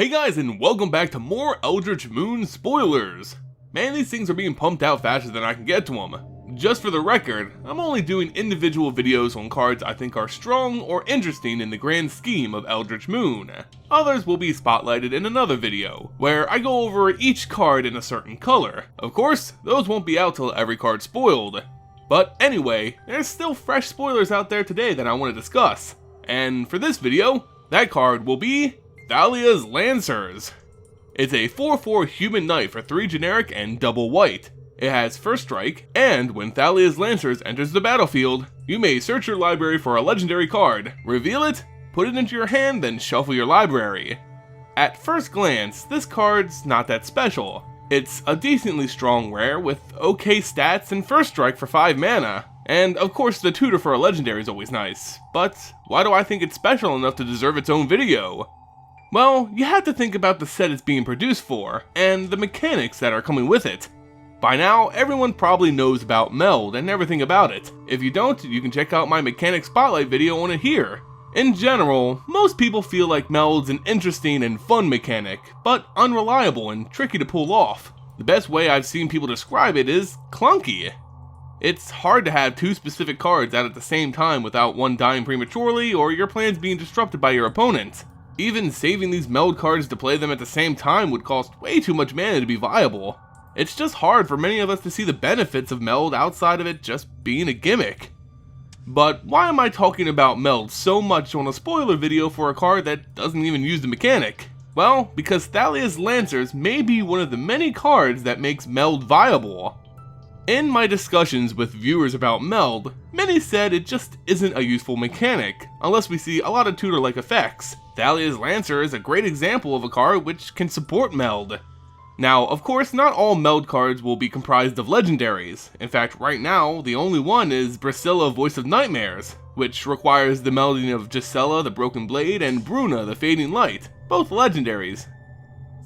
Hey guys, and welcome back to more Eldritch Moon spoilers! Man, these things are being pumped out faster than I can get to them. Just for the record, I'm only doing individual videos on cards I think are strong or interesting in the grand scheme of Eldritch Moon. Others will be spotlighted in another video, where I go over each card in a certain color. Of course, those won't be out till every card's spoiled. But anyway, there's still fresh spoilers out there today that I want to discuss. And for this video, that card will be Thalia's Lancers. It's a 4/4 human knight for 3 generic and double white. It has first strike, and when Thalia's Lancers enters the battlefield, you may search your library for a legendary card, reveal it, put it into your hand, then shuffle your library. At first glance, this card's not that special. It's a decently strong rare with okay stats and first strike for 5 mana. And of course the tutor for a legendary is always nice. But why do I think it's special enough to deserve its own video? Well, you have to think about the set it's being produced for, and the mechanics that are coming with it. By now, everyone probably knows about Meld and everything about it. If you don't, you can check out my mechanic spotlight video on it here. In general, most people feel like Meld's an interesting and fun mechanic, but unreliable and tricky to pull off. The best way I've seen people describe it is clunky. It's hard to have 2 specific cards out at the same time without one dying prematurely or your plans being disrupted by your opponent. Even saving these Meld cards to play them at the same time would cost way too much mana to be viable. It's just hard for many of us to see the benefits of Meld outside of it just being a gimmick. But why am I talking about Meld so much on a spoiler video for a card that doesn't even use the mechanic? Well, because Thalia's Lancers may be one of the many cards that makes Meld viable. In my discussions with viewers about Meld, many said it just isn't a useful mechanic, unless we see a lot of tutor-like effects. Thalia's Lancer is a great example of a card which can support Meld. Now, of course, not all Meld cards will be comprised of Legendaries. In fact, right now, the only one is Gisela, Voice of Nightmares, which requires the melding of Gisela, the Broken Blade, and Bruna, the Fading Light, both Legendaries.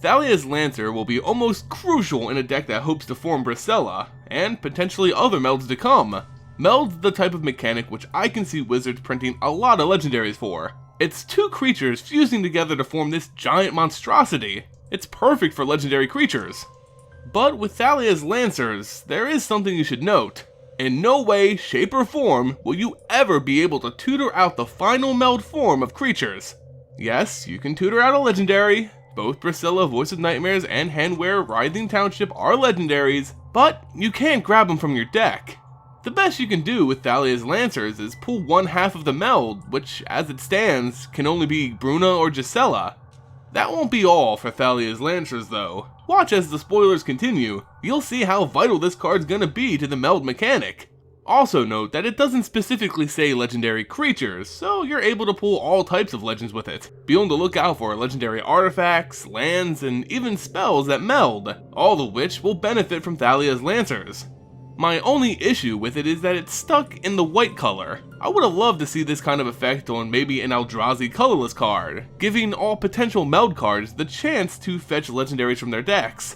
Thalia's Lancer will be almost crucial in a deck that hopes to form Gisela, and potentially other Melds to come. Meld's the type of mechanic which I can see Wizards printing a lot of Legendaries for. It's 2 creatures fusing together to form this giant monstrosity. It's perfect for legendary creatures. But with Thalia's Lancers, there is something you should note. In no way, shape, or form will you ever be able to tutor out the final Meld form of creatures. Yes, you can tutor out a legendary. Both Gisela, Voice of Nightmares, and Handwear, Writhing Township are legendaries, but you can't grab them from your deck. The best you can do with Thalia's Lancers is pull 1/2 of the Meld, which, as it stands, can only be Bruna or Gisela. That won't be all for Thalia's Lancers though. Watch as the spoilers continue, you'll see how vital this card's gonna be to the Meld mechanic. Also note that it doesn't specifically say legendary creatures, so you're able to pull all types of legends with it. Be on the lookout for legendary artifacts, lands, and even spells that meld, all of which will benefit from Thalia's Lancers. My only issue with it is that it's stuck in the white color. I would have loved to see this kind of effect on maybe an Eldrazi colorless card, giving all potential Meld cards the chance to fetch legendaries from their decks.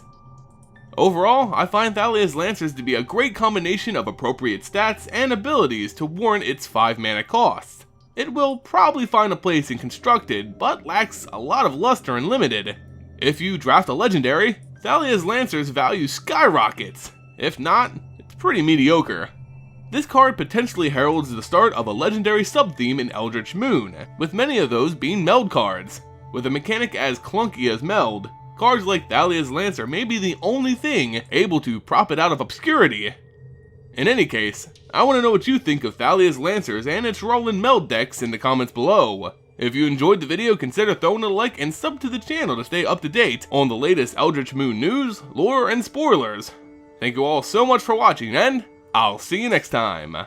Overall, I find Thalia's Lancers to be a great combination of appropriate stats and abilities to warrant its 5 mana cost. It will probably find a place in Constructed, but lacks a lot of luster in Limited. If you draft a legendary, Thalia's Lancers value skyrockets. If not, it's pretty mediocre. This card potentially heralds the start of a legendary sub-theme in Eldritch Moon, with many of those being Meld cards. With a mechanic as clunky as Meld, cards like Thalia's Lancer may be the only thing able to prop it out of obscurity. In any case, I want to know what you think of Thalia's Lancers and its role in Meld decks in the comments below. If you enjoyed the video, consider throwing a like and sub to the channel to stay up to date on the latest Eldritch Moon news, lore, and spoilers. Thank you all so much for watching, and I'll see you next time.